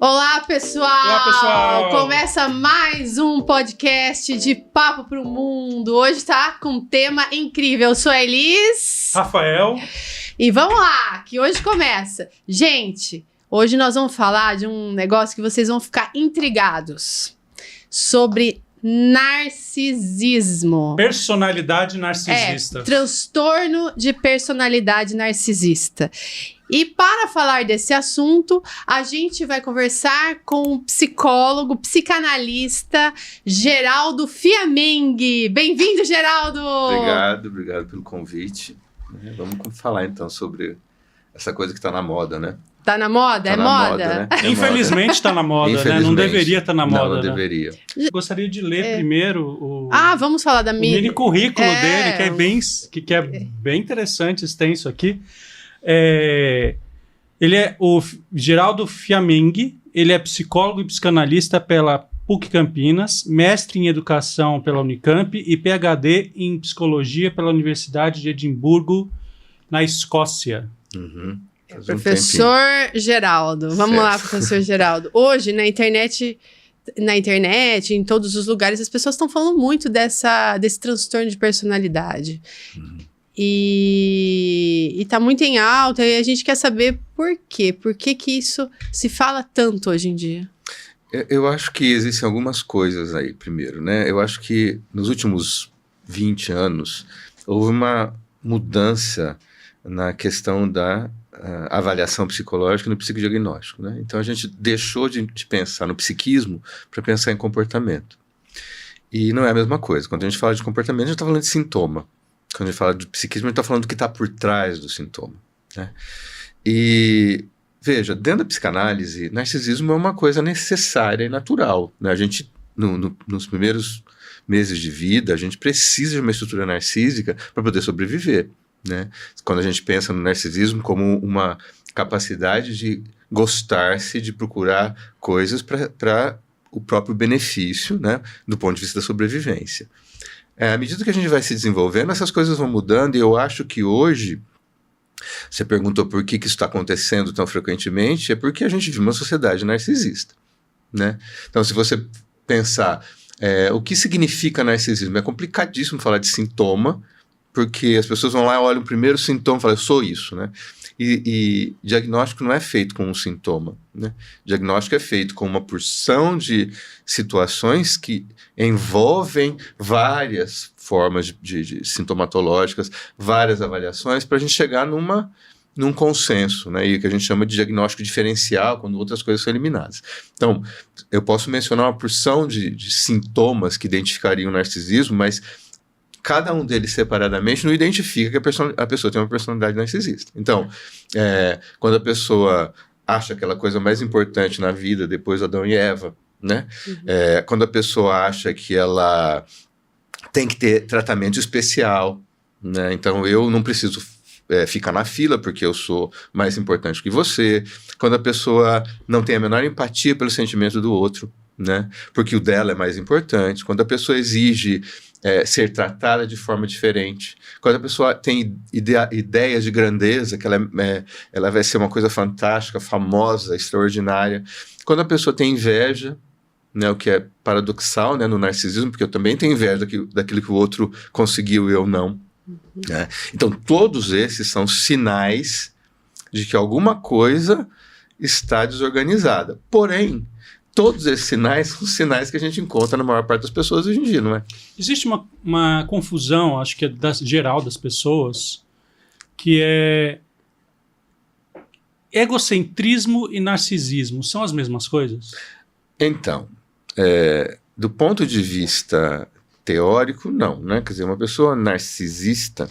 Olá, pessoal! Olá, pessoal! Começa mais um podcast de Papo pro Mundo. Hoje tá com um tema incrível. Eu sou a Elis. Rafael. E vamos lá, que hoje começa. Gente, hoje nós vamos falar de um negócio que vocês vão ficar intrigados. Sobre narcisismo. Personalidade narcisista. Transtorno de personalidade narcisista. E para falar desse assunto, a gente vai conversar com o psicólogo, psicanalista Geraldo Fiamengue. Bem-vindo, Geraldo! Obrigado pelo convite. Vamos falar então sobre essa coisa que está na moda, né? Tá na moda? É moda? Né? Infelizmente está na moda, né? Não deveria estar na moda. Não deveria. Gostaria de ler primeiro o vamos falar da mini currículo dele, que é bem interessante, extenso aqui. Ele é o Geraldo Fiamengue, ele é psicólogo e psicanalista pela PUC Campinas, mestre em educação pela Unicamp e PhD em psicologia pela Universidade de Edimburgo, na Escócia. Uhum. Professor Geraldo, vamos lá, professor Geraldo. Hoje, na internet, em todos os lugares, as pessoas estão falando muito desse transtorno de personalidade. Uhum. E tá muito em alta, e a gente quer saber por quê. Por que isso se fala tanto hoje em dia? Eu acho que existem algumas coisas aí, primeiro, né? Eu acho que nos últimos 20 anos houve uma mudança na questão da avaliação psicológica e no psicodiagnóstico, né? Então a gente deixou de pensar no psiquismo para pensar em comportamento. E não é a mesma coisa. Quando a gente fala de comportamento, a gente está falando de sintoma. Quando a gente fala de psiquismo, a gente está falando do que está por trás do sintoma, né? E, veja, dentro da psicanálise, narcisismo é uma coisa necessária e natural, né? A gente, nos primeiros meses de vida, a gente precisa de uma estrutura narcísica para poder sobreviver, né? Quando a gente pensa no narcisismo como uma capacidade de gostar-se, de procurar coisas para o próprio benefício, né? Do ponto de vista da sobrevivência. À medida que a gente vai se desenvolvendo, essas coisas vão mudando, e eu acho que hoje, você perguntou por que isso está acontecendo tão frequentemente, é porque a gente vive uma sociedade narcisista, né? Então, se você pensar o que significa narcisismo, é complicadíssimo falar de sintoma, porque as pessoas vão lá e olham o primeiro sintoma e falam, eu sou isso, né? E diagnóstico não é feito com um sintoma, né? Diagnóstico é feito com uma porção de situações que envolvem várias formas de sintomatológicas, várias avaliações, para a gente chegar num consenso, né? E que a gente chama de diagnóstico diferencial, quando outras coisas são eliminadas. Então, eu posso mencionar uma porção de sintomas que identificariam o narcisismo, mas cada um deles separadamente não identifica que a pessoa tem uma personalidade narcisista. Então, quando a pessoa acha aquela coisa mais importante na vida, depois Adão e Eva, né? Uhum. Quando a pessoa acha que ela tem que ter tratamento especial, né? Então, eu não preciso ficar na fila porque eu sou mais importante que você. Quando a pessoa não tem a menor empatia pelo sentimento do outro, né? Porque o dela é mais importante. Quando a pessoa exige ser tratada de forma diferente. Quando a pessoa tem ideias de grandeza, que ela vai ser uma coisa fantástica, famosa, extraordinária. Quando a pessoa tem inveja, né, o que é paradoxal, né, no narcisismo, porque eu também tenho inveja daquilo que o outro conseguiu e eu não. Uhum. Né? Então, todos esses são sinais de que alguma coisa está desorganizada. Porém, todos esses sinais são sinais que a gente encontra na maior parte das pessoas hoje em dia, não é? Existe uma confusão, acho que é geral das pessoas, que é egocentrismo e narcisismo. São as mesmas coisas? Então, do ponto de vista teórico, não, né? Quer dizer, uma pessoa narcisista,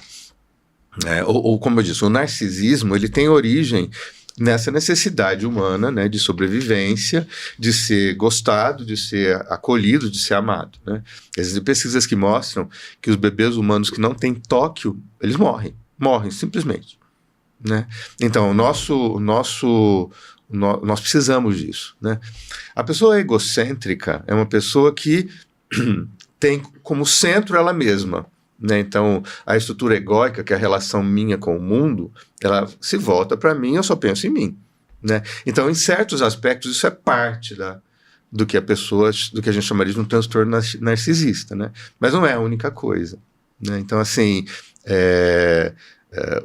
ou como eu disse, o narcisismo, ele tem origem nessa necessidade humana, né, de sobrevivência, de ser gostado, de ser acolhido, de ser amado, né? Existem pesquisas que mostram que os bebês humanos que não têm Tóquio, eles morrem simplesmente, né? Então, nós precisamos disso, né? A pessoa egocêntrica é uma pessoa que tem como centro ela mesma, né? Então, a estrutura egóica, que é a relação minha com o mundo, ela se volta para mim, eu só penso em mim, né? Então, em certos aspectos, isso é parte do que a gente chamaria de um transtorno narcisista, né? Mas não é a única coisa, né? Então, assim,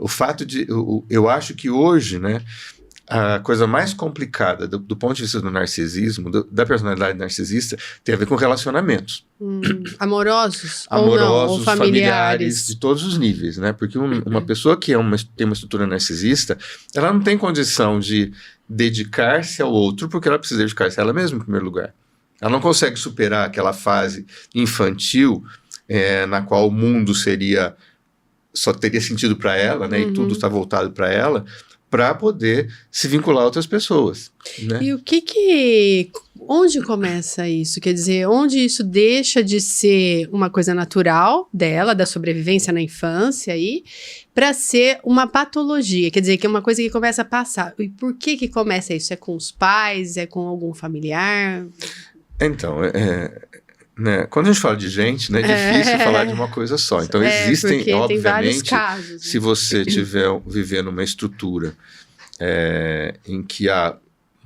o fato de... Eu acho que hoje, né, a coisa mais complicada do ponto de vista do narcisismo, da personalidade narcisista, tem a ver com relacionamentos. Amorosos? Amorosos, ou familiares, de todos os níveis, né? Porque uma pessoa que tem uma estrutura narcisista, ela não tem condição de dedicar-se ao outro, porque ela precisa dedicar-se a ela mesma, em primeiro lugar. Ela não consegue superar aquela fase infantil, na qual o mundo só teria sentido para ela, né? E tudo está voltado para ela, para poder se vincular a outras pessoas, né? E onde começa isso? Quer dizer, onde isso deixa de ser uma coisa natural dela, da sobrevivência na infância aí, para ser uma patologia? Quer dizer, que é uma coisa que começa a passar. E por que começa isso? É com os pais? É com algum familiar? Então, né, quando a gente fala de gente, né, é difícil falar de uma coisa só. Então, existem, obviamente, tem vários casos, né? Se você viver numa estrutura em que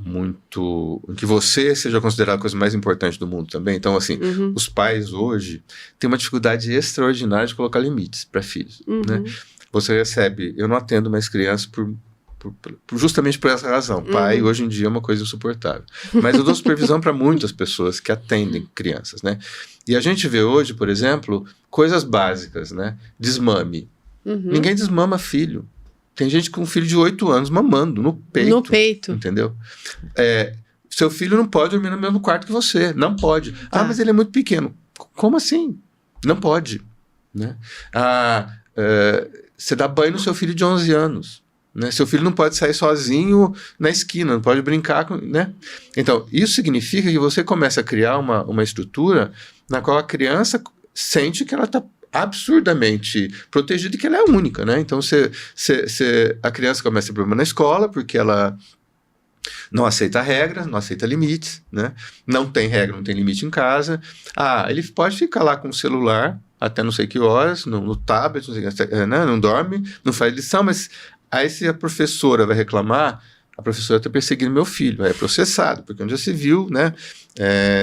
em que você seja considerado a coisa mais importante do mundo também. Então, assim, os pais hoje têm uma dificuldade extraordinária de colocar limites para filhos, né? Você recebe... Eu não atendo mais crianças justamente por essa razão. Pai, hoje em dia, é uma coisa insuportável. Mas eu dou supervisão para muitas pessoas que atendem crianças, né? E a gente vê hoje, por exemplo, coisas básicas, né? Desmame. Ninguém desmama filho. Tem gente com um filho de 8 anos mamando no peito. No peito. Entendeu? Seu filho não pode dormir no mesmo quarto que você. Não pode. Ah, mas ele é muito pequeno. Como assim? Não pode. Né? Você dá banho no seu filho de 11 anos. Né? Seu filho não pode sair sozinho na esquina, não pode brincar com... Né? Então, isso significa que você começa a criar uma estrutura na qual a criança sente que ela está absurdamente protegida e que ela é única, né? Então, a criança começa a ter problema na escola porque ela não aceita regras, não aceita limites, né? Não tem regra, não tem limite em casa. Ele pode ficar lá com o celular até não sei que horas, no tablet, não sei, né? Não dorme, não faz lição, mas aí se a professora vai reclamar, a professora está perseguindo meu filho, é processado, porque onde já se viu, né,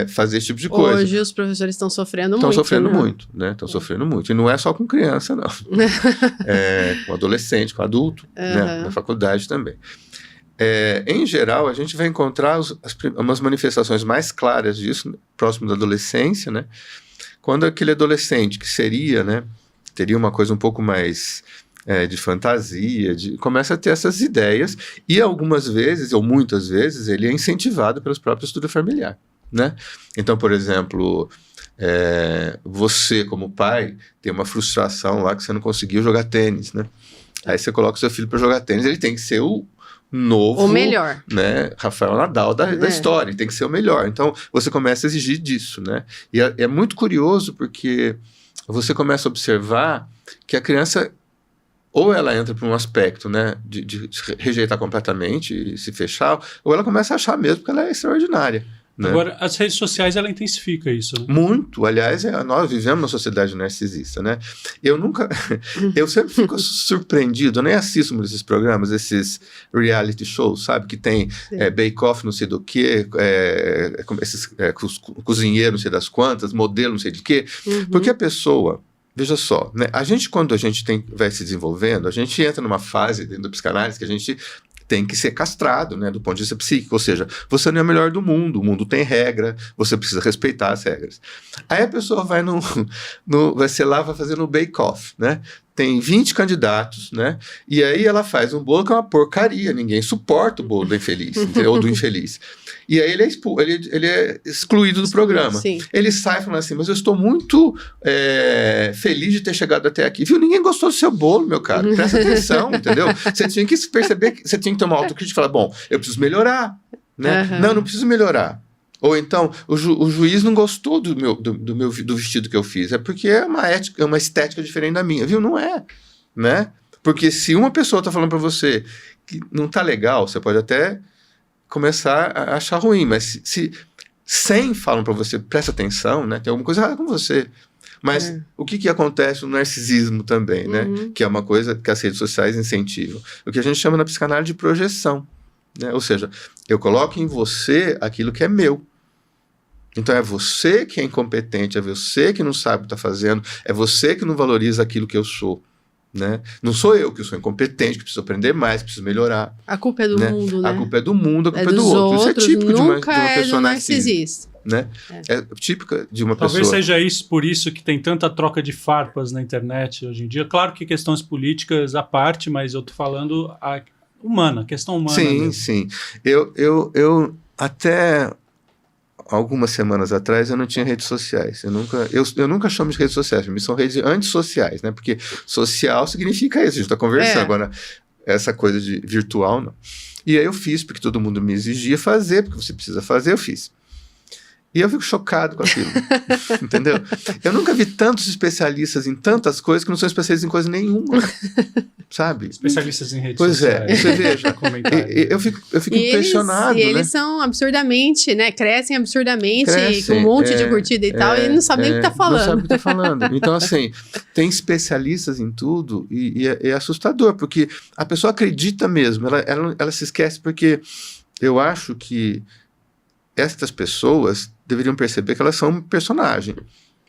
fazer esse tipo de coisa. Hoje os professores estão sofrendo muito. Estão sofrendo muito, né? Estão sofrendo muito. E não é só com criança, não. Com adolescente, com adulto, né? Na faculdade também. Em geral, a gente vai encontrar umas manifestações mais claras disso, próximo da adolescência, né? Quando aquele adolescente que seria, né, teria uma coisa um pouco mais... de fantasia, começa a ter essas ideias e algumas vezes, ou muitas vezes, ele é incentivado pelos próprios estudo familiar, né? Então, por exemplo, você como pai tem uma frustração lá que você não conseguiu jogar tênis, né? Aí você coloca o seu filho para jogar tênis, ele tem que ser o novo... O melhor. Né? Rafael Nadal da história, ele tem que ser o melhor. Então, você começa a exigir disso, né? E é muito curioso porque você começa a observar que a criança... Ou ela entra para um aspecto, né, de rejeitar completamente e se fechar, ou ela começa a achar mesmo que ela é extraordinária. Né? Agora, as redes sociais, ela intensifica isso, né? Muito. Aliás, nós vivemos uma sociedade narcisista, né? Eu sempre fico surpreendido, eu nem assisto muito esses programas, esses reality shows, sabe? Que tem Bake Off não sei do quê, esses cozinheiros não sei das quantas, modelo não sei de quê, porque a pessoa... Veja só, né? Quando a gente vai se desenvolvendo, a gente entra numa fase dentro da psicanálise que a gente tem que ser castrado, né, do ponto de vista psíquico, ou seja, você não é o melhor do mundo, o mundo tem regra, você precisa respeitar as regras. Aí a pessoa vai vai fazer no bake-off, né? Tem 20 candidatos, né? E aí ela faz um bolo que é uma porcaria, ninguém suporta o bolo do infeliz, ou do infeliz. E aí ele é excluído do programa. Sim. Ele sai falando assim, mas eu estou muito feliz de ter chegado até aqui. Viu? Ninguém gostou do seu bolo, meu caro. Presta atenção, entendeu? Você tinha que perceber, você tinha que ter uma autocrítica e falar, bom, eu preciso melhorar, né? Não preciso melhorar. Ou então, o juiz não gostou do vestido que eu fiz. É porque é uma estética diferente da minha. Viu? Não é, né? Porque se uma pessoa está falando para você que não está legal, você pode até começar a achar ruim. Mas se 100 falam para você, presta atenção, né? Tem alguma coisa errada com você. Mas o que acontece no narcisismo também, né? Que é uma coisa que as redes sociais incentivam. O que a gente chama na psicanálise de projeção. né? Ou seja, eu coloco em você aquilo que é meu. Então é você que é incompetente, é você que não sabe o que está fazendo, é você que não valoriza aquilo que eu sou. Né? Não sou eu que sou incompetente, que preciso aprender mais, preciso melhorar. A culpa é do né? mundo, né? A culpa é do mundo, a culpa é do dos outro. Isso é outros, típico de uma nunca pessoa do narcisista. Né? É típica de uma Talvez pessoa. seja isso, por isso que tem tanta troca de farpas na internet hoje em dia. Claro que questões políticas à parte, mas eu tô falando a questão humana. Sim, mesmo. sim. Eu até algumas semanas atrás eu não tinha redes sociais. Eu nunca chamo de redes sociais, para mim são redes antissociais, né? Porque social significa isso, a gente está conversando. Agora, essa coisa de virtual, não. E aí eu fiz, porque todo mundo me exigia fazer, porque você precisa fazer, eu fiz. E eu fico chocado com aquilo, entendeu? Eu nunca vi tantos especialistas em tantas coisas que não são especialistas em coisa nenhuma, sabe? Especialistas em redes pois sociais. Pois é, você veja. Eu fico impressionado, E né? eles são absurdamente, né? Crescem absurdamente, Crescem, com um monte de curtida e tal, e não sabem nem o que tá falando. Não sabe o que tá falando. Então, assim, tem especialistas em tudo e é assustador, porque a pessoa acredita mesmo, ela se esquece, porque eu acho que estas pessoas deveriam perceber que elas são um personagem.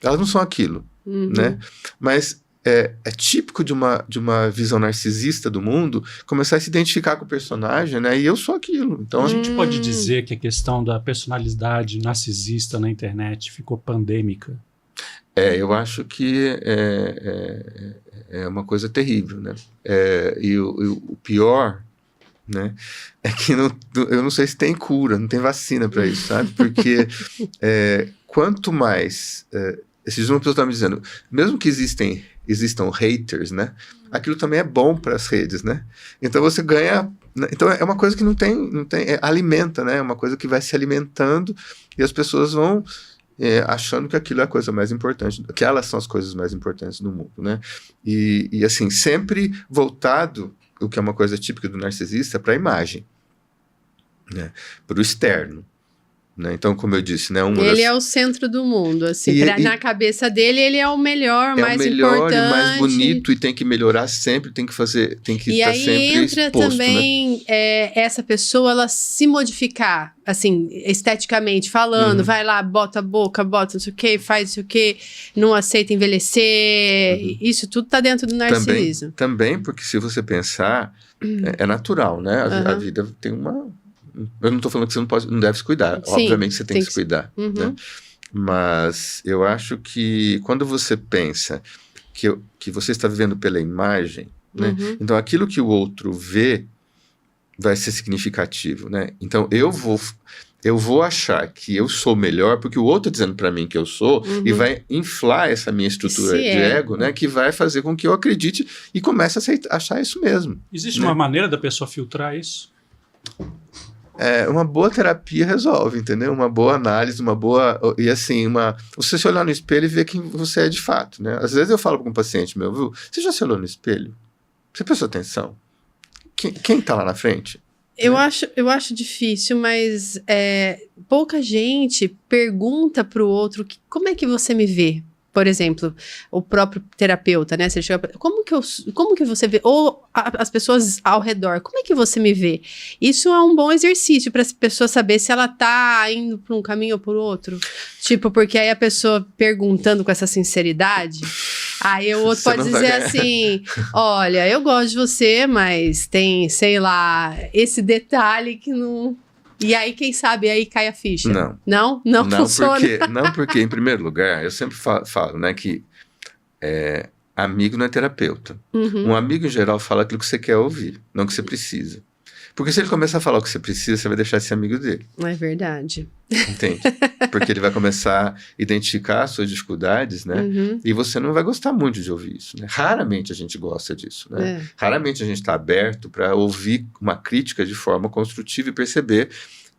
Elas não são aquilo, né? Mas é típico de uma visão narcisista do mundo começar a se identificar com o personagem, né? E eu sou aquilo. Então, a gente pode dizer que a questão da personalidade narcisista na internet ficou pandêmica. Eu acho que é uma coisa terrível, né? E o pior, né, é que eu não sei se tem cura, não tem vacina para isso, sabe? Porque quanto mais... esses dias uma pessoa estava me dizendo, mesmo que existam haters, né? Aquilo também é bom para as redes, né? Então você ganha... Então é uma coisa que não tem alimenta, né? É uma coisa que vai se alimentando e as pessoas vão achando que aquilo é a coisa mais importante, que elas são as coisas mais importantes do mundo, né? E assim, sempre voltado, o que é uma coisa típica do narcisista, para a imagem, né? Para o externo. Né? Então, como eu disse, né, ele é o centro do mundo, assim, na cabeça dele ele é o melhor, mais importante, e mais bonito, e tem que melhorar sempre, tem que estar sempre e aí entra exposto, também, né? Essa pessoa, ela se modificar, assim, esteticamente falando, vai lá, bota a boca, bota não sei o que, faz não sei o que, não aceita envelhecer, isso tudo tá dentro do narcisismo. Também porque se você pensar, é natural, né? A vida tem uma... Eu não estou falando que você não deve se cuidar. Sim, obviamente você tem que se cuidar. Né? Mas eu acho que quando você pensa que você está vivendo pela imagem, né? Então aquilo que o outro vê vai ser significativo. Né? Então eu vou achar que eu sou melhor porque o outro está dizendo para mim que eu sou e vai inflar essa minha estrutura de ego, né? Que vai fazer com que eu acredite e comece a achar isso mesmo. Existe uma maneira da pessoa filtrar isso? Uma boa terapia resolve, entendeu? Uma boa análise, e assim, você se olhar no espelho e ver quem você é de fato, né? Às vezes eu falo para um paciente meu, viu? Você já se olhou no espelho? Você prestou atenção? Quem tá lá na frente? Eu acho difícil, mas pouca gente pergunta pro outro como é que você me vê? Por exemplo, o próprio terapeuta, né? Você chega, como que você vê? Ou as pessoas ao redor, como é que você me vê? Isso é um bom exercício para a pessoa saber se ela tá indo para um caminho ou por outro. Tipo, porque aí a pessoa perguntando com essa sinceridade, aí o outro pode dizer assim, olha, eu gosto de você, mas tem, sei lá, esse detalhe que não... E aí, quem sabe, aí cai a ficha. Não funciona. Porque, em primeiro lugar, eu sempre falo, né, que amigo não é terapeuta. Um amigo, em geral, fala aquilo que você quer ouvir, não que você precisa. Porque se ele começar a falar o que você precisa, você vai deixar de ser amigo dele. É verdade. Entende? Porque ele vai começar a identificar as suas dificuldades, né? E você não vai gostar muito de ouvir isso, né? Raramente a gente gosta disso, né? Raramente a gente está aberto para ouvir uma crítica de forma construtiva e perceber...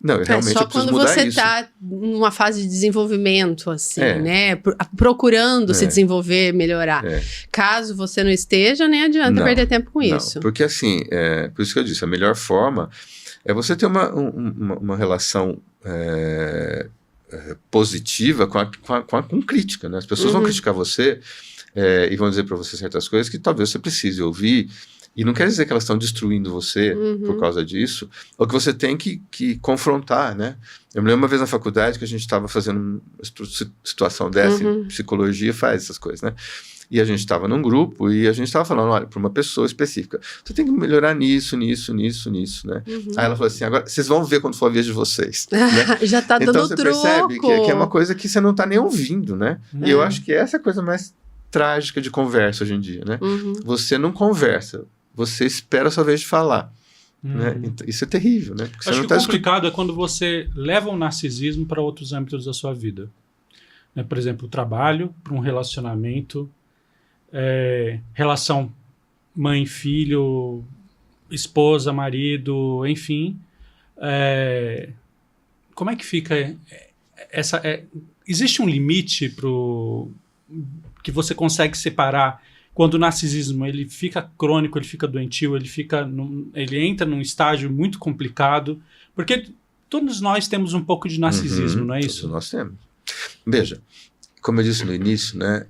Não, eu realmente eu preciso mudar isso. Só quando você está numa fase de desenvolvimento, assim, né? Procurando se desenvolver, melhorar. Caso você não esteja, nem adianta perder tempo com isso. Porque assim, por isso que eu disse, a melhor forma é você ter uma relação positiva com crítica, né? As pessoas vão criticar você e vão dizer para você certas coisas que talvez você precise ouvir e não quer dizer que elas estão destruindo você por causa disso, ou que você tem que confrontar, né? Eu me lembro uma vez na faculdade que a gente estava fazendo uma situação dessa, em psicologia faz essas coisas, né? E a gente estava num grupo e a gente estava falando, olha, para uma pessoa específica, você tem que melhorar nisso, né? Aí ela falou assim, agora vocês vão ver quando for a vez de vocês. Né? Já tá dando então você troco. percebe que é uma coisa que você não tá nem ouvindo, né? E eu acho que essa é a coisa mais trágica de conversa hoje em dia, né? Você não conversa, você espera a sua vez de falar. Né? Então, isso é terrível, né? Porque acho que o complicado é quando você leva o narcisismo para outros âmbitos da sua vida. Né? Por exemplo, o trabalho, para um relacionamento, relação mãe-filho, esposa, marido, enfim. Como é que fica essa... existe um limite que você consegue separar quando o narcisismo ele fica crônico, ele fica doentio, ele entra num estágio muito complicado? Porque todos nós temos um pouco de narcisismo, não é isso? Todos nós temos. Veja, como eu disse no início, né,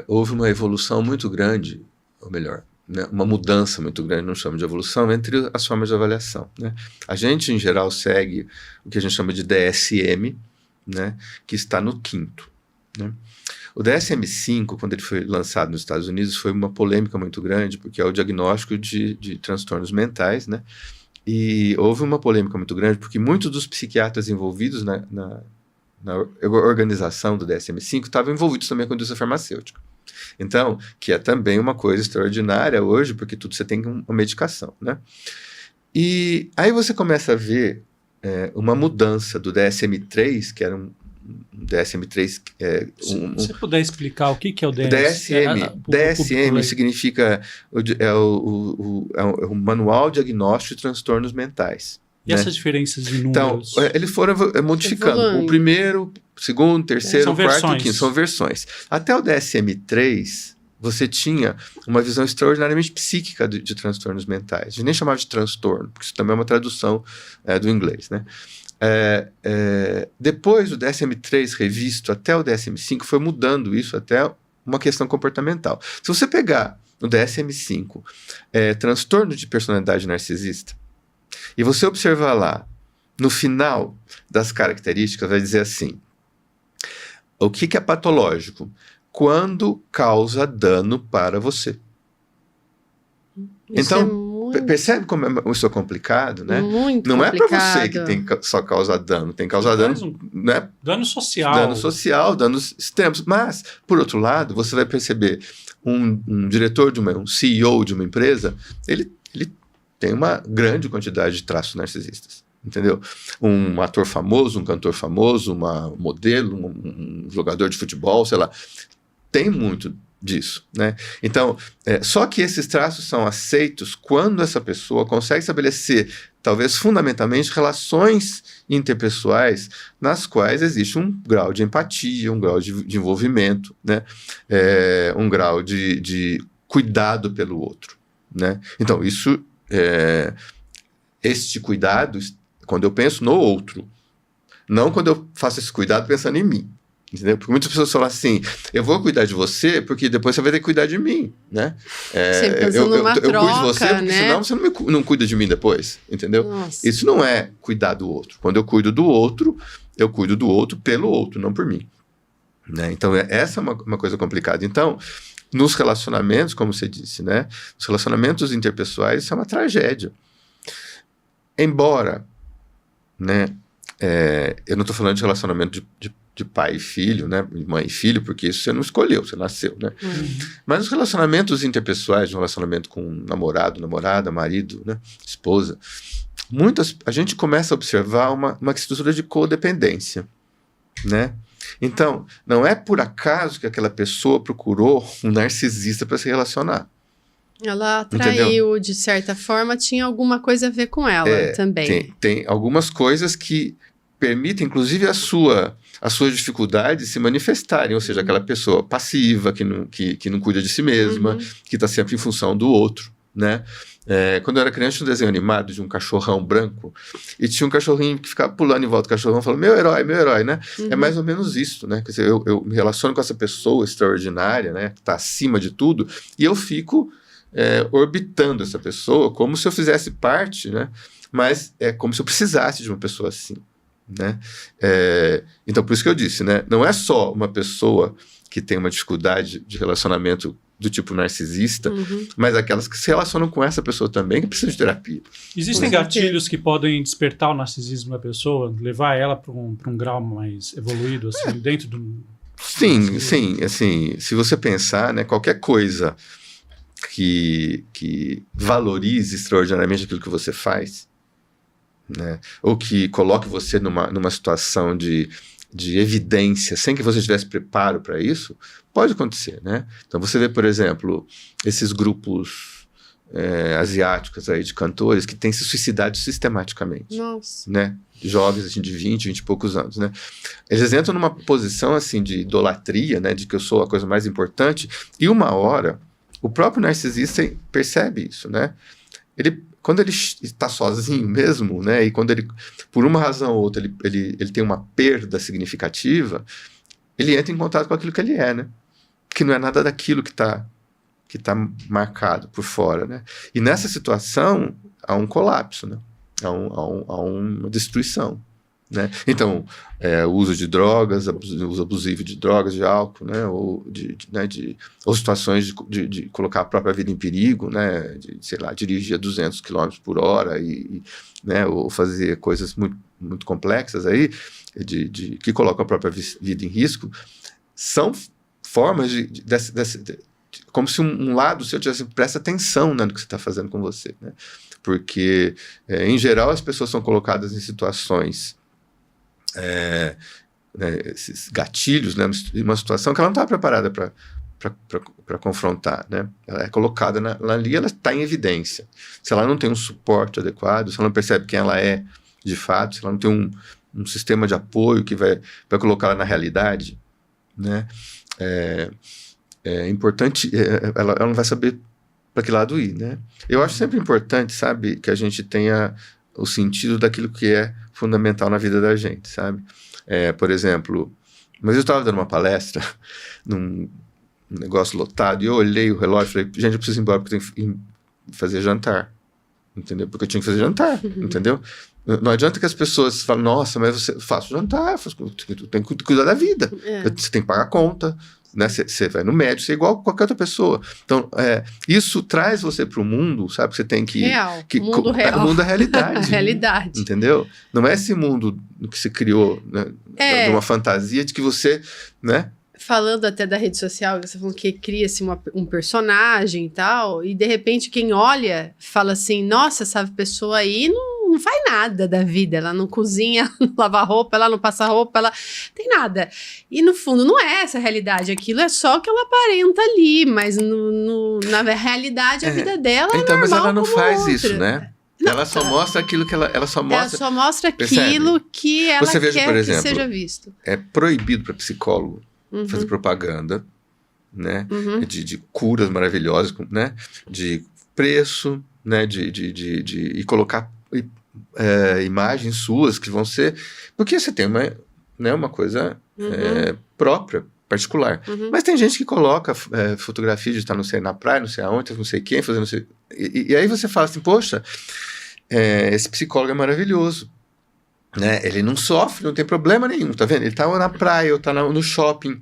houve uma evolução muito grande, ou melhor, né, uma mudança muito grande, não chamo de evolução, entre as formas de avaliação. Né? A gente, em geral, segue o que a gente chama de DSM, né, que está no 5º. Né? O DSM-5, quando ele foi lançado nos Estados Unidos, foi uma polêmica muito grande, porque é o diagnóstico de transtornos mentais, né? E houve uma polêmica muito grande, porque muitos dos psiquiatras envolvidos na organização do DSM-5 estavam envolvidos também com a indústria farmacêutica. Então, que é também uma coisa extraordinária hoje, porque tudo você tem uma medicação, né? E aí você começa a ver uma mudança do DSM-3, que era um DSM-3... Se você puder explicar o que é o DSM? DSM significa o Manual Diagnóstico de Transtornos Mentais. E essas diferenças de números? Então, eles foram modificando. O primeiro, segundo, terceiro, quarto e quinto. São versões. Até o DSM-3, você tinha uma visão extraordinariamente psíquica de transtornos mentais. A gente nem chamava de transtorno, porque isso também é uma tradução do inglês, né? Depois do DSM-3 revisto até o DSM-5, foi mudando isso até uma questão comportamental. Se você pegar no DSM-5 transtorno de personalidade narcisista, e você observar lá, no final das características, vai dizer assim, o que é patológico? Quando causa dano para você. Isso então, percebe como isso é complicado, né? Muito não complicado. É para você que tem só causar dano, tem que causar dano, né? Dano social. Dano social, danos extremos. Mas, por outro lado, você vai perceber um diretor um CEO de uma empresa, ele tem uma grande quantidade de traços narcisistas, entendeu? Um ator famoso, um cantor famoso, uma modelo, um jogador de futebol, sei lá, tem muito disso, né? Então, só que esses traços são aceitos quando essa pessoa consegue estabelecer, talvez fundamentalmente, relações interpessoais nas quais existe um grau de empatia, um grau de envolvimento, né? Um grau de cuidado pelo outro, né? Então, este cuidado, quando eu penso no outro, não quando eu faço esse cuidado pensando em mim. Entendeu? Porque muitas pessoas falam assim, eu vou cuidar de você porque depois você vai ter que cuidar de mim, né? Eu cuido de você porque né? senão você não cuida de mim depois, entendeu? Nossa. Isso não é cuidar do outro. Quando eu cuido do outro pelo outro, não por mim. Né? Então, essa é uma coisa complicada. Então, nos relacionamentos, como você disse, né? Os relacionamentos interpessoais, isso é uma tragédia. Embora, né? Eu não estou falando de relacionamento de pai e filho, né? Mãe e filho, porque isso você não escolheu, você nasceu, né? Mas os relacionamentos interpessoais, um relacionamento com namorado, namorada, marido, né? Esposa, a gente começa a observar uma estrutura de codependência, né? Então, não é por acaso que aquela pessoa procurou um narcisista para se relacionar. Ela atraiu, entendeu? De certa forma, tinha alguma coisa a ver com ela também. Tem algumas coisas que permitem, inclusive, as suas dificuldades se manifestarem, ou seja, aquela pessoa passiva, que não cuida de si mesma, que está sempre em função do outro, né? Quando eu era criança, tinha um desenho animado de um cachorrão branco, e tinha um cachorrinho que ficava pulando em volta do cachorrão, falando, meu herói, né? É mais ou menos isso, né? Quer dizer, eu me relaciono com essa pessoa extraordinária, né? Que está acima de tudo, e eu fico orbitando essa pessoa, como se eu fizesse parte, né? Mas é como se eu precisasse de uma pessoa assim, né? Então, por isso que eu disse, né? Não é só uma pessoa que tem uma dificuldade de relacionamento do tipo narcisista, mas aquelas que se relacionam com essa pessoa também que precisam de terapia. Existem gatilhos que podem despertar o narcisismo da pessoa, levar ela para um grau mais evoluído, assim, dentro do... Sim, assim, se você pensar, né, qualquer coisa que valorize extraordinariamente aquilo que você faz, né, ou que coloque você numa situação de evidência, sem que você tivesse preparo para isso, pode acontecer, né? Então você vê, por exemplo, esses grupos asiáticos aí de cantores que têm se suicidado sistematicamente. Nossa. Né? Jovens assim, de 20 e poucos anos, né? Eles entram numa posição assim de idolatria, né? De que eu sou a coisa mais importante, e uma hora o próprio narcisista percebe isso, né? Quando ele está sozinho mesmo, né, e quando ele, por uma razão ou outra, ele tem uma perda significativa, ele entra em contato com aquilo que ele é, né? Que não é nada daquilo que tá marcado por fora, né? E nessa situação, há um colapso, né? Há uma destruição, né? Então, o uso de drogas, uso abusivo de drogas, de álcool, né? Ou ou situações de colocar a própria vida em perigo, né? Sei lá, dirigir a 200 km por hora né? Ou fazer coisas muito, muito complexas aí, que colocam a própria vida em risco, são formas como se um lado seu tivesse, presta atenção, né, no que você está fazendo com você, né? Porque, em geral, as pessoas são colocadas em situações, esses gatilhos, né, uma situação que ela não está preparada para confrontar, né? Ela é colocada ali, ela está em evidência. Se ela não tem um suporte adequado, se ela não percebe quem ela é de fato, se ela não tem um sistema de apoio que vai colocá-la na realidade, né? É importante, ela não vai saber para que lado ir, né? Eu acho sempre importante, sabe, que a gente tenha o sentido daquilo que é fundamental na vida da gente, sabe? Por exemplo, mas eu estava dando uma palestra num negócio lotado e eu olhei o relógio e falei, gente, eu preciso ir embora porque eu tenho que fazer jantar, entendeu? Porque eu tinha que fazer jantar, entendeu? Não adianta que as pessoas falem, nossa, mas você faz jantar, tem que cuidar da vida, você tem que pagar a conta, né? Você vai no médico, você é igual a qualquer outra pessoa. Então, isso traz você para o mundo, sabe? Você tem que... Real, mundo real. O mundo da realidade. Realidade. Entendeu? Não é esse mundo que se criou, né, de uma fantasia de que você, né? Falando até da rede social, você falou que cria-se um personagem e tal, e de repente quem olha fala assim, nossa, essa pessoa aí não faz nada da vida, ela não cozinha, ela não lava roupa, ela não passa roupa, ela tem nada. E no fundo não é essa a realidade, aquilo é só que ela aparenta ali, mas na realidade a vida dela então, é normal. Mas ela não faz outra. isso, né? Não, ela só mostra aquilo que ela só mostra aquilo que ela veja, quer por exemplo, que seja visto. É proibido para psicólogo fazer propaganda, né? De curas maravilhosas, né? De preço, né? E colocar imagens suas que vão ser... Porque você tem uma coisa própria, particular. Mas tem gente que coloca fotografia de estar, não sei, na praia, não sei aonde, não sei quem, fazendo não sei... E aí você fala assim, poxa, esse psicólogo é maravilhoso. Né? Ele não sofre, não tem problema nenhum, tá vendo? Ele tá na praia, ou tá no shopping,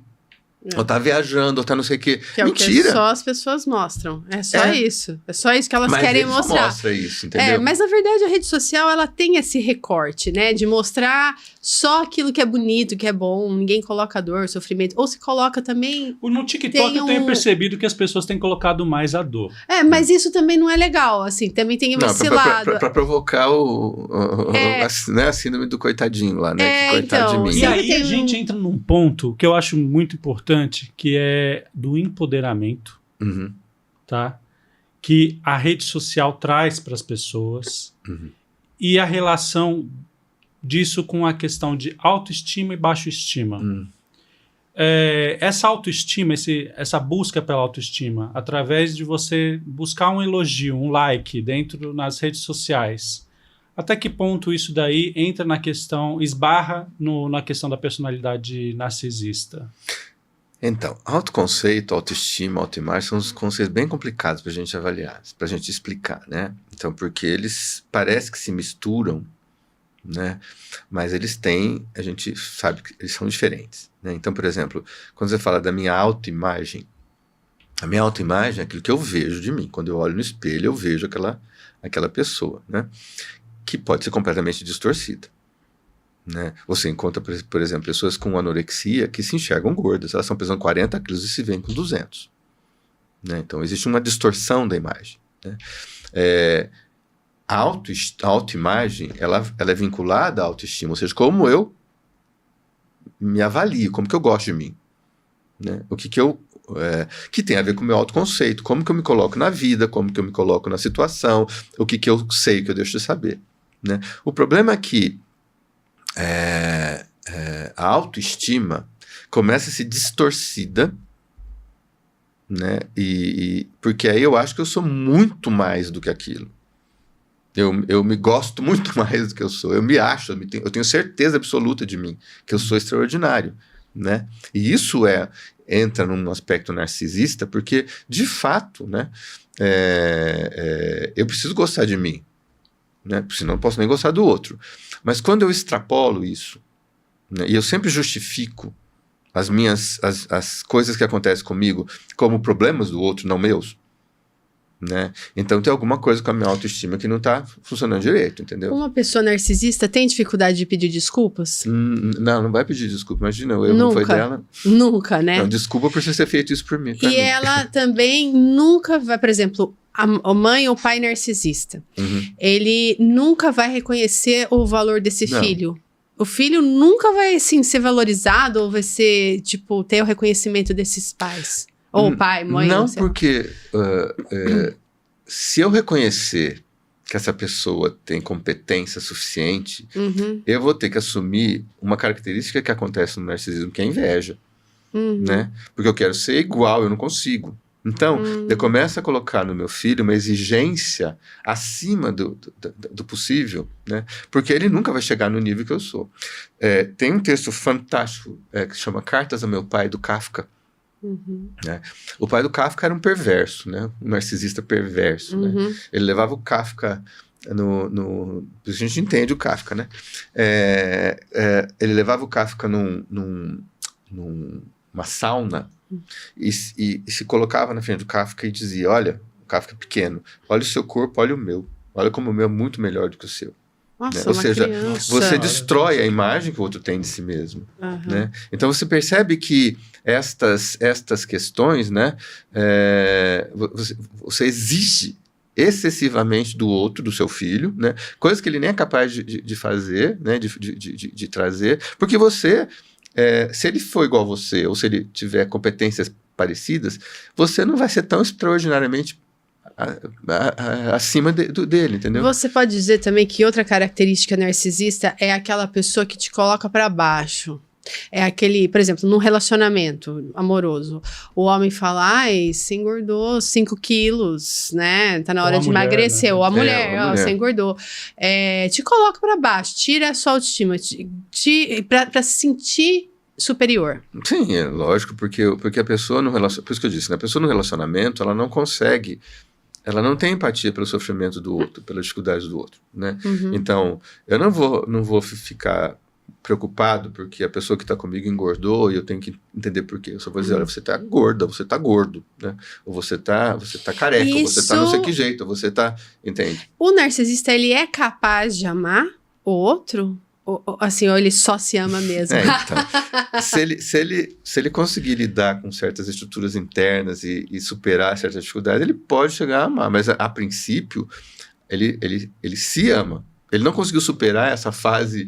ou tá viajando, ou tá não sei o quê. Que é mentira. O que só as pessoas mostram. É só isso. É só isso que elas querem mostrar. Mostra isso, entendeu? Mas na verdade a rede social, ela tem esse recorte, né? De mostrar só aquilo que é bonito, que é bom. Ninguém coloca dor, sofrimento. Ou se coloca também... No TikTok eu tenho percebido que as pessoas têm colocado mais a dor. Mas isso também não é legal, assim. Também tem esse lado. Pra provocar a síndrome do coitadinho lá, né? Que coitado de mim. E aí a gente entra num ponto que eu acho muito importante, que é do empoderamento, tá? Que a rede social traz para as pessoas e a relação disso com a questão de autoestima e baixa estima. Essa autoestima, essa busca pela autoestima, através de você buscar um elogio, um like nas redes sociais, até que ponto isso daí entra na questão, esbarra na questão da personalidade narcisista? Então, autoconceito, autoestima, autoimagem são uns conceitos bem complicados para a gente avaliar, para a gente explicar, né? Então, porque eles parece que se misturam, né? Mas eles têm, a gente sabe que eles são diferentes, né? Então, por exemplo, quando você fala da minha autoimagem, a minha autoimagem é aquilo que eu vejo de mim. Quando eu olho no espelho, eu vejo aquela pessoa, né? Que pode ser completamente distorcida. Né? Você encontra, por exemplo, pessoas com anorexia que se enxergam gordas, elas estão pesando 40 quilos e se veem com 200. Né? Então, existe uma distorção da imagem. Né? A autoimagem, ela é vinculada à autoestima, ou seja, como eu me avalio, como que eu gosto de mim. Né? O que eu... que tem a ver com o meu autoconceito, como que eu me coloco na vida, como que eu me coloco na situação, o que eu sei, que eu deixo de saber. Né? O problema é que a autoestima começa a ser distorcida, né? Porque aí eu acho que eu sou muito mais do que aquilo. Eu me gosto muito mais do que eu sou. Eu me acho, eu tenho certeza absoluta de mim, que eu sou extraordinário. Né? E isso entra num aspecto narcisista, porque, de fato, né, eu preciso gostar de mim. Né? Senão não posso nem gostar do outro. Mas quando eu extrapolo isso, né, e eu sempre justifico as coisas que acontecem comigo como problemas do outro, não meus, né? Então tem alguma coisa com a minha autoestima que não está funcionando direito, entendeu? Uma pessoa narcisista tem dificuldade de pedir desculpas? Não vai pedir desculpa, imagina, o erro não foi dela. Nunca, né? Não, desculpa por você ter feito isso por mim. E ela também nunca vai, por exemplo, a mãe ou o pai narcisista, ele nunca vai reconhecer o valor desse filho. O filho nunca vai, assim, ser valorizado ou vai ser, tipo, ter o reconhecimento desses pais. Ou pai, mãe, não porque se eu reconhecer que essa pessoa tem competência suficiente, eu vou ter que assumir uma característica que acontece no narcisismo, que é a inveja. Né? Porque eu quero ser igual, eu não consigo. Então, eu começo a colocar no meu filho uma exigência acima do possível, né? Porque ele nunca vai chegar no nível que eu sou. Tem um texto fantástico que se chama Cartas ao Meu Pai, do Kafka. Né? O pai do Kafka era um perverso, né? Um narcisista perverso. Né? Ele levava o Kafka a gente entende o Kafka, né? Ele levava o Kafka numa sauna e se colocava na frente do Kafka e dizia: olha, o Kafka é pequeno, olha o seu corpo, olha o meu, olha como o meu é muito melhor do que o seu. Nossa, né? Ou seja, criança. Você destrói a imagem que o outro tem de si mesmo. Né? Então você percebe que estas questões, né, você exige excessivamente do outro, do seu filho, né, coisas que ele nem é capaz de fazer, né, de trazer, porque você, se ele for igual a você, ou se ele tiver competências parecidas, você não vai ser tão extraordinariamente acima dele, entendeu? Você pode dizer também que outra característica narcisista é aquela pessoa que te coloca para baixo. É aquele, por exemplo, num relacionamento amoroso, o homem fala: ai, você engordou 5 quilos, né? Tá na hora de emagrecer. Né? Ou a mulher, você engordou. Te coloca para baixo, tira a sua autoestima, pra se sentir superior. Sim, é lógico, porque a pessoa no relacionamento, por isso que eu disse, né? A pessoa no relacionamento, ela não consegue, ela não tem empatia pelo sofrimento do outro, pelas dificuldades do outro, né? Então, eu não vou ficar preocupado porque a pessoa que está comigo engordou e eu tenho que entender por quê. Eu só vou dizer: olha, você está gorda, você está gordo, né? Ou você tá careca, ou você está não sei que jeito, ou você está... Entende? O narcisista, ele é capaz de amar o outro? Ou ele só se ama mesmo? Então, se ele conseguir lidar com certas estruturas internas e superar certas dificuldades, ele pode chegar a amar, mas a princípio ele se ama. Ele não conseguiu superar essa fase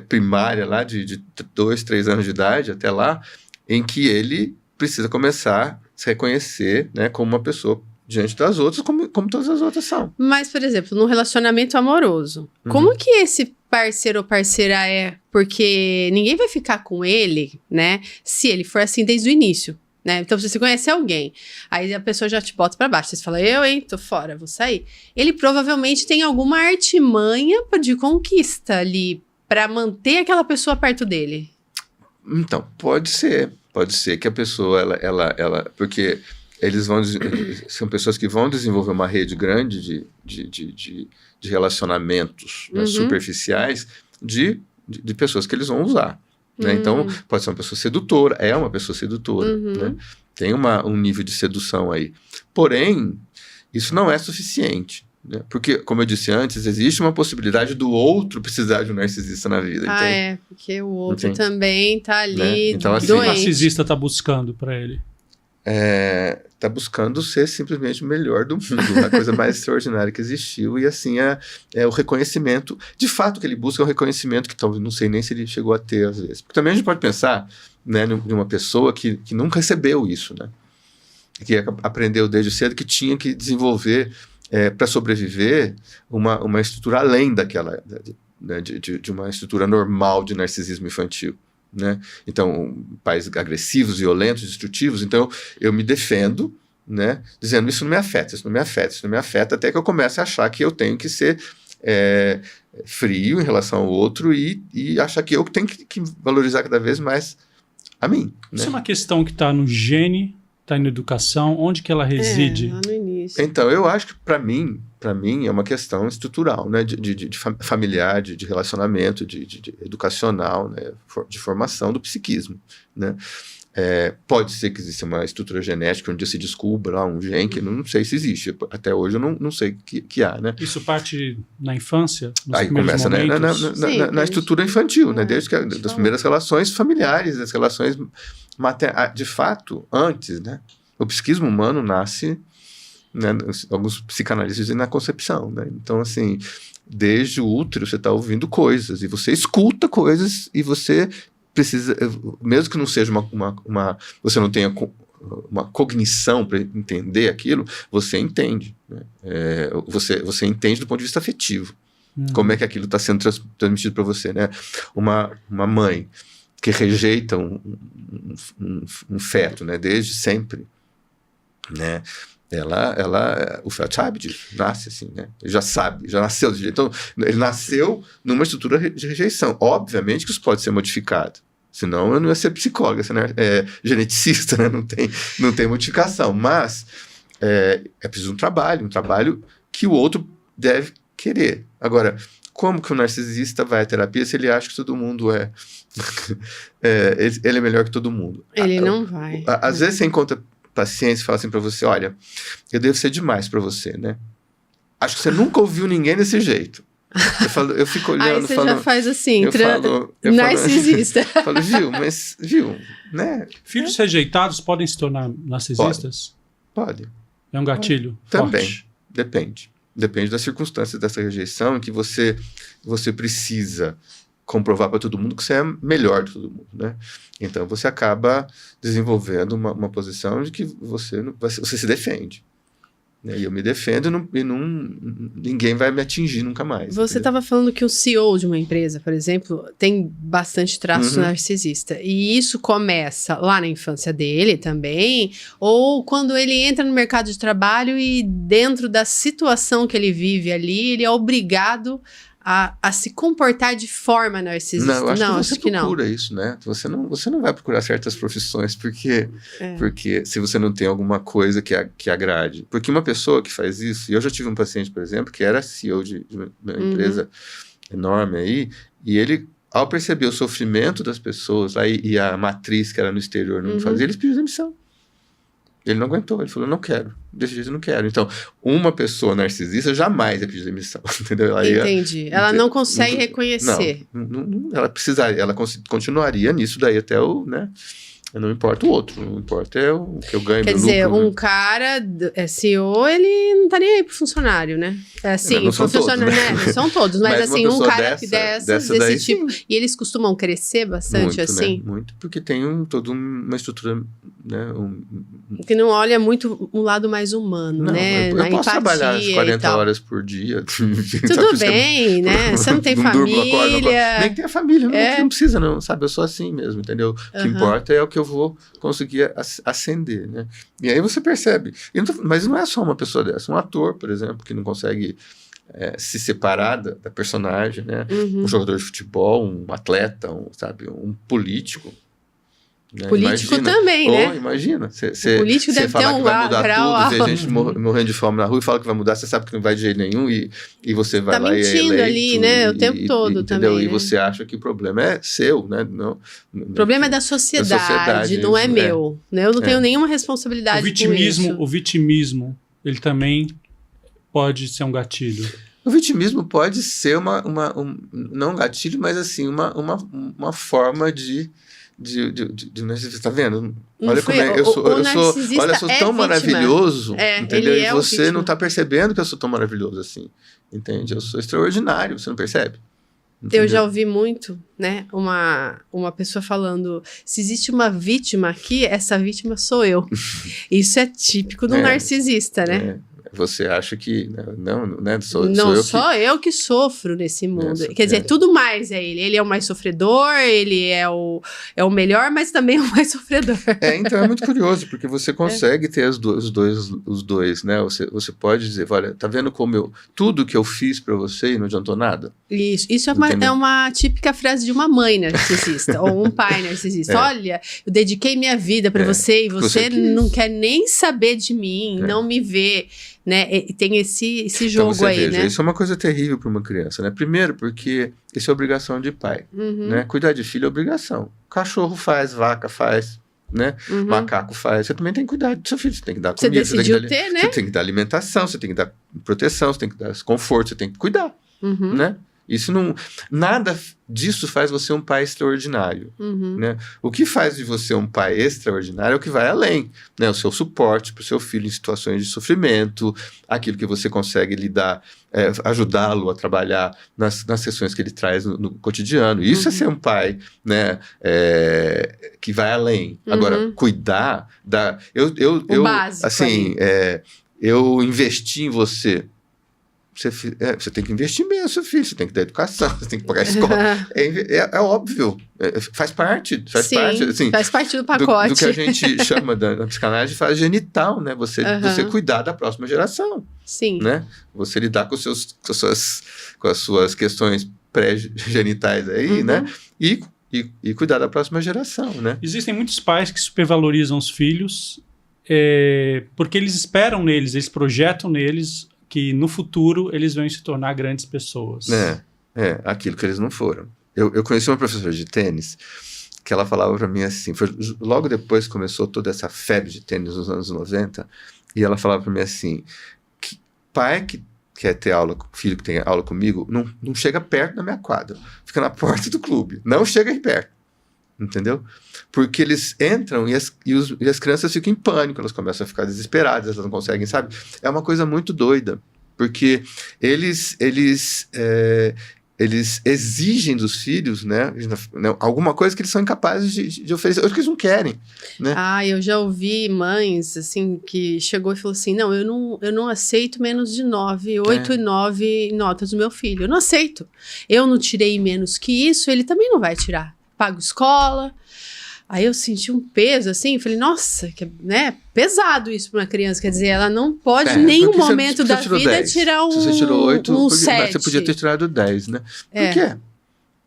primária lá de 2, 3 anos de idade até lá, em que ele precisa começar a se reconhecer, né, como uma pessoa diante das outras, como todas as outras são. Mas, por exemplo, num relacionamento amoroso, como que esse parceiro ou parceira é? Porque ninguém vai ficar com ele, né, se ele for assim desde o início. Né? Então, você conhece alguém, aí a pessoa já te bota pra baixo, você fala: tô fora, vou sair. Ele provavelmente tem alguma artimanha de conquista ali pra manter aquela pessoa perto dele. Então, pode ser, Pode ser que a pessoa, porque são pessoas que vão desenvolver uma rede grande de relacionamentos, né, superficiais de pessoas que eles vão usar. Né? Então, pode ser uma pessoa sedutora, é uma pessoa sedutora, né? Tem um nível de sedução aí. Porém, isso não é suficiente. Né? Porque, como eu disse antes, existe uma possibilidade do outro precisar de um narcisista na vida. Porque o outro também tá ali, né? Então, assim, o narcisista tá buscando para ele? Tá buscando ser simplesmente o melhor do mundo, a coisa mais extraordinária que existiu, e assim é o reconhecimento, de fato o que ele busca é o reconhecimento que talvez, não sei nem se ele chegou a ter às vezes, porque também a gente pode pensar, né, de uma pessoa que nunca recebeu isso, né, que aprendeu desde cedo que tinha que desenvolver para sobreviver uma estrutura além daquela, né, de uma estrutura normal de narcisismo infantil. Né? Então, pais agressivos, violentos, destrutivos. Então, eu me defendo, né, dizendo isso não me afeta, isso não me afeta, isso não me afeta, até que eu comece a achar que eu tenho que ser frio em relação ao outro e achar que eu tenho que valorizar cada vez mais a mim. Isso né? é uma questão que está no gene, está na educação, onde que ela reside? Lá no início. Então, eu acho que para mim é uma questão estrutural, né, de familiar, de relacionamento, de educacional, né, de formação do psiquismo, né. Pode ser que exista uma estrutura genética onde se descubra um gene que não sei se existe, até hoje eu não sei que há, né. Isso parte na infância? Nos Aí primeiros começa momentos? na estrutura infantil, né, desde das primeiras relações familiares, das relações maternas, de fato, antes, né, o psiquismo humano nasce, né, alguns psicanalistas dizem na concepção, né? Então, assim, desde o útero você está ouvindo coisas, e você escuta coisas, e você precisa, mesmo que não seja você não tenha uma cognição para entender aquilo, você entende, né? Você entende do ponto de vista afetivo, como é que aquilo está sendo transmitido para você, né? Uma mãe que rejeita um feto, né, desde sempre, né? O feto sabe disso, nasce assim, né? Ele já sabe, já nasceu desse jeito. Então, ele nasceu numa estrutura de rejeição. Obviamente que isso pode ser modificado. Senão eu não ia ser psicóloga, geneticista, né? Não tem modificação. Mas é preciso um trabalho que o outro deve querer. Agora, como que o narcisista vai à terapia se ele acha que todo mundo ele é melhor que todo mundo? Ele não vai. Às vezes você encontra pacientes e fala assim pra você, olha, eu devo ser demais pra você, né? Acho que você nunca ouviu ninguém desse jeito. Eu fico olhando, aí você já faz assim, eu narcisista. Falo, viu, né? Filhos rejeitados podem se tornar narcisistas? Pode. É um gatilho Também, forte? Depende das circunstâncias dessa rejeição, em que você precisa comprovar para todo mundo que você é melhor de todo mundo, né? Então você acaba desenvolvendo uma posição de que você se defende. Né? E eu me defendo e ninguém vai me atingir nunca mais. Você estava falando que o CEO de uma empresa, por exemplo, tem bastante traço narcisista. E isso começa lá na infância dele também, ou quando ele entra no mercado de trabalho e dentro da situação que ele vive ali, ele é obrigado a se comportar de forma narcisista. Não, eu acho que você procura isso, né? Você não vai procurar certas profissões porque se você não tem alguma coisa que agrade. Porque uma pessoa que faz isso, e eu já tive um paciente, por exemplo, que era CEO de uma empresa enorme aí, e ele, ao perceber o sofrimento das pessoas, aí, e a matriz que era no exterior não fazia, ele pediu demissão. Ele não aguentou, ele falou, não quero, desse jeito eu não quero. Então, uma pessoa narcisista jamais ia pedir demissão, entendeu? Entendi. Ela não consegue reconhecer. Não, ela continuaria nisso daí até né? Não importa o outro, não importa o que eu ganho. Quer dizer, lucro, um cara CEO, ele não tá nem aí pro funcionário, né? Assim, não são todos, né? Não são todos, mas assim, um cara desse daí, tipo. sim. E eles costumam crescer bastante, muito, assim? Né? Muito, porque tem toda uma estrutura, né? Que não olha muito um lado mais humano, não, né? Eu posso trabalhar as 40 horas por dia. Tudo bem, né? Você não tem família. Nem tem a família, não precisa não, sabe? Eu sou assim mesmo, entendeu? O que importa é o que eu vou conseguir ascender, né? E aí você percebe. Mas não é só uma pessoa dessa. Um ator, por exemplo, que não consegue se separar da personagem, né? Um jogador de futebol, um atleta, um político. Né? Político também, né? Imagina. O político deve ter um vai mudar grau tudo, vê gente morrendo de fome na rua e fala que vai mudar, você sabe que não vai de jeito nenhum e você vai tá lá e é mentindo eleito. ali, né? O tempo todo entendeu? também. E né? você acha que o problema é seu, né? O problema é da sociedade, não é meu. Né? Eu não tenho nenhuma responsabilidade com isso. O vitimismo, ele também pode ser um gatilho. O vitimismo pode ser não um gatilho, mas assim, uma forma de narcisista. Tá vendo? Olha como é. Eu sou tão maravilhoso, entendeu? E você não tá percebendo que eu sou tão maravilhoso assim. Entende? Eu sou extraordinário, você não percebe? Entendeu? Eu já ouvi muito, né? Uma pessoa falando: se existe uma vítima aqui, essa vítima sou eu. Isso é típico do narcisista, né? Você acha que eu que sofro nesse mundo. Quer dizer, tudo mais é ele. Ele é o mais sofredor, ele é o melhor, mas também é o mais sofredor. Então é muito curioso, porque você consegue ter os dois, né? Você pode dizer, olha, tá vendo como tudo que eu fiz pra você e não adiantou nada? Isso é uma típica frase de uma mãe narcisista, ou um pai narcisista. Olha, eu dediquei minha vida pra você e você não quer nem saber de mim, não me vê. Né? E tem esse jogo então aí, veja, né? Isso é uma coisa terrível para uma criança, né? Primeiro, porque isso é obrigação de pai, né? Cuidar de filho é obrigação. Cachorro faz, vaca faz, né? Macaco faz. Você também tem que cuidar do seu filho. Você tem que dar comida, você tem que dar alimentação, você tem que dar proteção, você tem que dar conforto, você tem que cuidar, né? Isso nada disso faz você um pai extraordinário, né? O que faz de você um pai extraordinário é o que vai além, né? O seu suporte para o seu filho em situações de sofrimento, aquilo que você consegue lidar, ajudá-lo a trabalhar nas sessões que ele traz no cotidiano. Isso é ser um pai, né? Que vai além. Agora, cuidar o básico, assim, eu investi em você. Você tem que investir mesmo no seu filho, você tem que dar educação, você tem que pagar a escola. É óbvio, faz parte. Assim, faz parte do pacote. Do que a gente chama na psicanálise de fase genital, né? Você cuidar da próxima geração. Sim. Né? Você lidar com as suas questões pré-genitais aí, né? E cuidar da próxima geração, né? Existem muitos pais que supervalorizam os filhos porque eles esperam neles, eles projetam neles que no futuro eles vão se tornar grandes pessoas. Aquilo que eles não foram. Eu conheci uma professora de tênis que ela falava para mim assim, logo depois começou toda essa febre de tênis nos anos 90, e ela falava para mim assim, que pai que quer ter aula, filho que tem aula comigo, não chega perto da minha quadra, fica na porta do clube, não chega aí perto. Entendeu? Porque eles entram e as crianças ficam em pânico, elas começam a ficar desesperadas, elas não conseguem, sabe? É uma coisa muito doida, porque eles exigem dos filhos, né, alguma coisa que eles são incapazes de oferecer, ou que eles não querem, né? Eu já ouvi mães, assim, que chegou e falou assim, não, eu não aceito menos de 9, 8 e 9 notas do meu filho, eu não aceito. Eu não tirei menos que isso, ele também não vai tirar. Pago escola. Aí eu senti um peso, assim, falei, nossa, né, pesado isso para uma criança, quer dizer, ela não pode em nenhum momento da vida 10. tirar um 7. Se você tirou 8, você podia ter tirado 10, né? Por quê?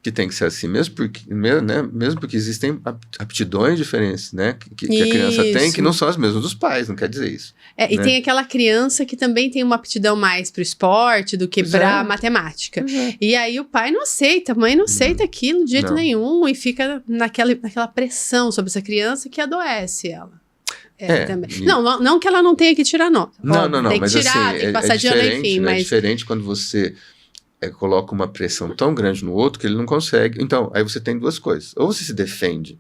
Que tem que ser assim, mesmo porque existem aptidões diferentes, né, que a criança tem, que não são as mesmas dos pais, não quer dizer isso. E tem aquela criança que também tem uma aptidão mais pro esporte do que pra matemática. E aí o pai não aceita, a mãe não aceita aquilo de jeito nenhum e fica naquela pressão sobre essa criança que adoece ela. Também. Não que ela não tenha que tirar nota. Não, tem que mas tirar, assim, tem que passar de ano, enfim. Né? Mas é diferente quando você coloca uma pressão tão grande no outro que ele não consegue. Então, aí você tem duas coisas. Ou você se defende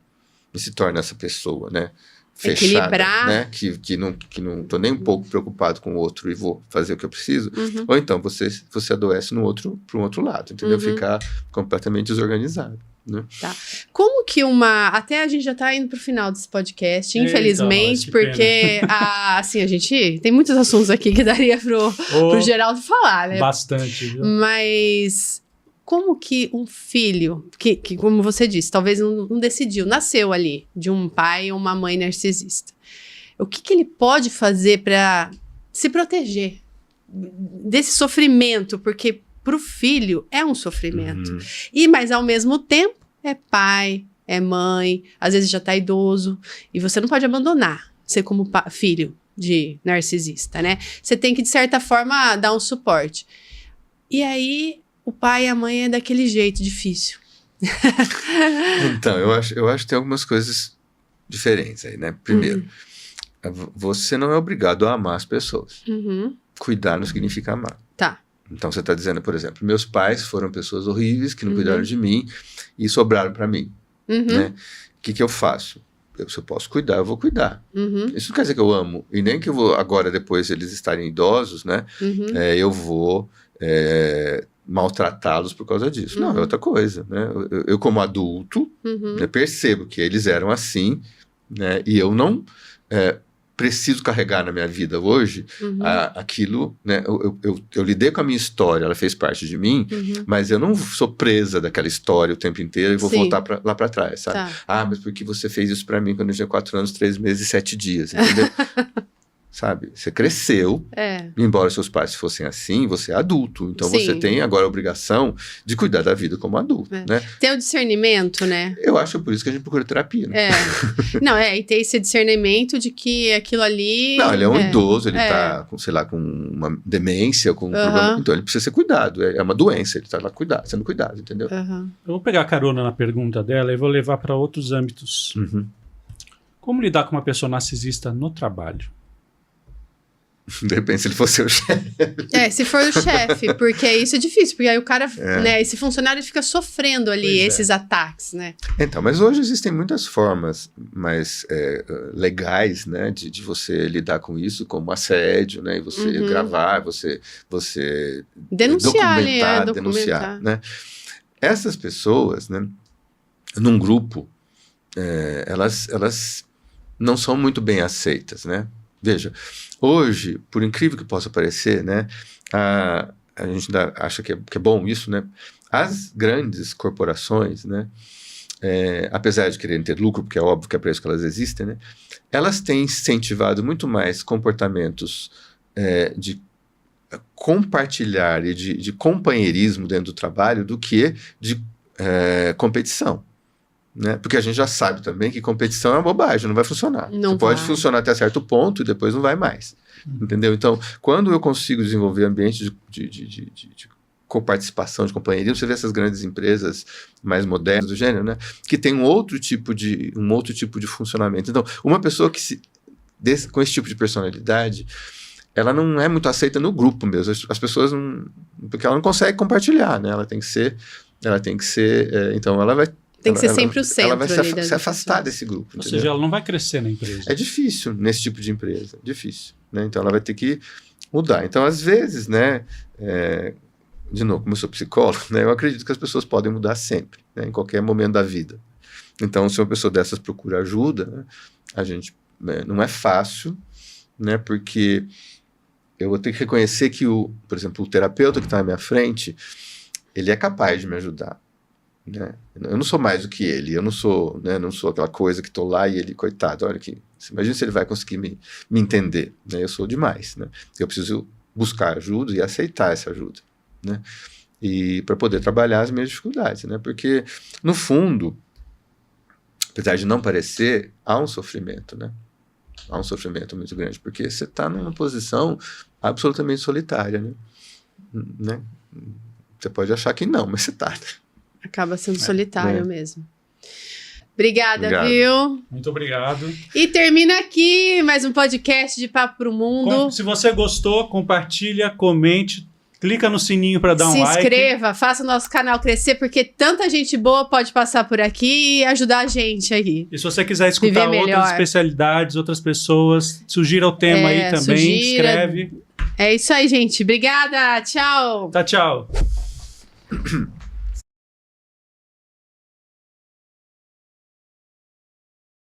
e se torna essa pessoa, né, fechada, equilibrar, né, que não tô nem um pouco preocupado com o outro e vou fazer o que eu preciso. Ou então você adoece para um outro lado, entendeu? Ficar completamente desorganizado. Né? Tá. Como que até a gente já tá indo pro final desse podcast, infelizmente, porque assim, a gente tem muitos assuntos aqui que daria pro Geraldo falar, né? Bastante. Viu? Mas como que um filho, que como você disse, talvez não decidiu, nasceu ali de um pai ou uma mãe narcisista, o que ele pode fazer para se proteger desse sofrimento? Porque pro filho é um sofrimento. Mas ao mesmo tempo é pai, é mãe, às vezes já tá idoso, e você não pode abandonar, você como filho de narcisista, né? Você tem que, de certa forma, dar um suporte. E aí, o pai e a mãe é daquele jeito difícil. Então, eu acho que tem algumas coisas diferentes aí, né? Primeiro, você não é obrigado a amar as pessoas. Cuidar não significa amar. Tá. Então, você está dizendo, por exemplo, meus pais foram pessoas horríveis que não cuidaram de mim e sobraram para mim. Né? O que eu faço? Se eu posso cuidar, eu vou cuidar. Isso não quer dizer que eu amo. E nem que eu vou, agora, depois eles estarem idosos, né? Eu vou maltratá-los por causa disso. Não, é outra coisa. Né? Eu como adulto, né, percebo que eles eram assim, né? E eu não preciso carregar na minha vida hoje aquilo, né? Eu lidei com a minha história, ela fez parte de mim, mas eu não sou presa daquela história o tempo inteiro e vou voltar lá para trás, sabe? Tá. Ah, mas por que você fez isso para mim quando eu tinha 4 anos, 3 meses e 7 dias, entendeu? Sabe? Você cresceu, embora seus pais fossem assim, você é adulto, então você tem agora a obrigação de cuidar da vida como adulto, né? Tem o discernimento, né? Eu acho por isso que a gente procura terapia, né? Não, e tem esse discernimento de que aquilo ali... Não, ele é um idoso, ele tá, sei lá, com uma demência, com um problema, então ele precisa ser cuidado, é uma doença, ele tá lá sendo cuidado, entendeu? Eu vou pegar carona na pergunta dela e vou levar para outros âmbitos. Como lidar com uma pessoa narcisista no trabalho? De repente, se ele fosse o chefe. Se for o chefe, porque isso é difícil, porque aí o cara, né, esse funcionário fica sofrendo ali esses ataques, né? Então, mas hoje existem muitas formas mais legais, né, de você lidar com isso, como assédio, né, e você gravar, você denunciar, denunciar, né? Essas pessoas, né, num grupo, elas não são muito bem aceitas, né? Veja, hoje, por incrível que possa parecer, né, a gente ainda acha que é bom isso, né? As grandes corporações, né, apesar de quererem ter lucro, porque é óbvio que é para isso que elas existem, né, elas têm incentivado muito mais comportamentos de compartilhar e de companheirismo dentro do trabalho do que de competição. Né? Porque a gente já sabe também que competição é uma bobagem, não vai funcionar. Você pode funcionar até certo ponto e depois não vai mais. Entendeu? Então, quando eu consigo desenvolver ambiente de coparticipação, de companheirismo, você vê essas grandes empresas mais modernas do gênero, né? Que tem um outro tipo de funcionamento. Então, uma pessoa que com esse tipo de personalidade, ela não é muito aceita no grupo mesmo. As pessoas não... Porque ela não consegue compartilhar, né? Ela tem que ser... então, ela vai... Tem que ser sempre o centro. Ela vai se afastar desse grupo. Ou seja, ela não vai crescer na empresa. É difícil nesse tipo de empresa. Difícil. Né? Então, ela vai ter que mudar. Então, às vezes, né, de novo, como eu sou psicólogo, né, eu acredito que as pessoas podem mudar sempre, né, em qualquer momento da vida. Então, se uma pessoa dessas procura ajuda, né, a gente não é fácil, né, porque eu vou ter que reconhecer que, por exemplo, o terapeuta que está na minha frente, ele é capaz de me ajudar. Né? Eu não sou mais do que ele, eu não sou, né, não sou aquela coisa que estou lá e ele, coitado, olha aqui, imagina se ele vai conseguir me entender, né? Eu sou demais, né? Eu preciso buscar ajuda e aceitar essa ajuda, né? E para poder trabalhar as minhas dificuldades, né? Porque no fundo, apesar de não parecer, há um sofrimento, né? Há um sofrimento muito grande, porque você está numa posição absolutamente solitária, né? Você pode achar que não, mas você está. Acaba sendo solitário mesmo. Obrigada, viu? Muito obrigado. E termina aqui mais um podcast de Papo Pro Mundo. Se você gostou, compartilha, comente, clica no sininho para dar um like. Se inscreva, faça o nosso canal crescer, porque tanta gente boa pode passar por aqui e ajudar a gente aí. E se você quiser escutar outras especialidades, outras pessoas, sugira o tema aí também, escreve. É isso aí, gente. Obrigada. Tchau. Tchau.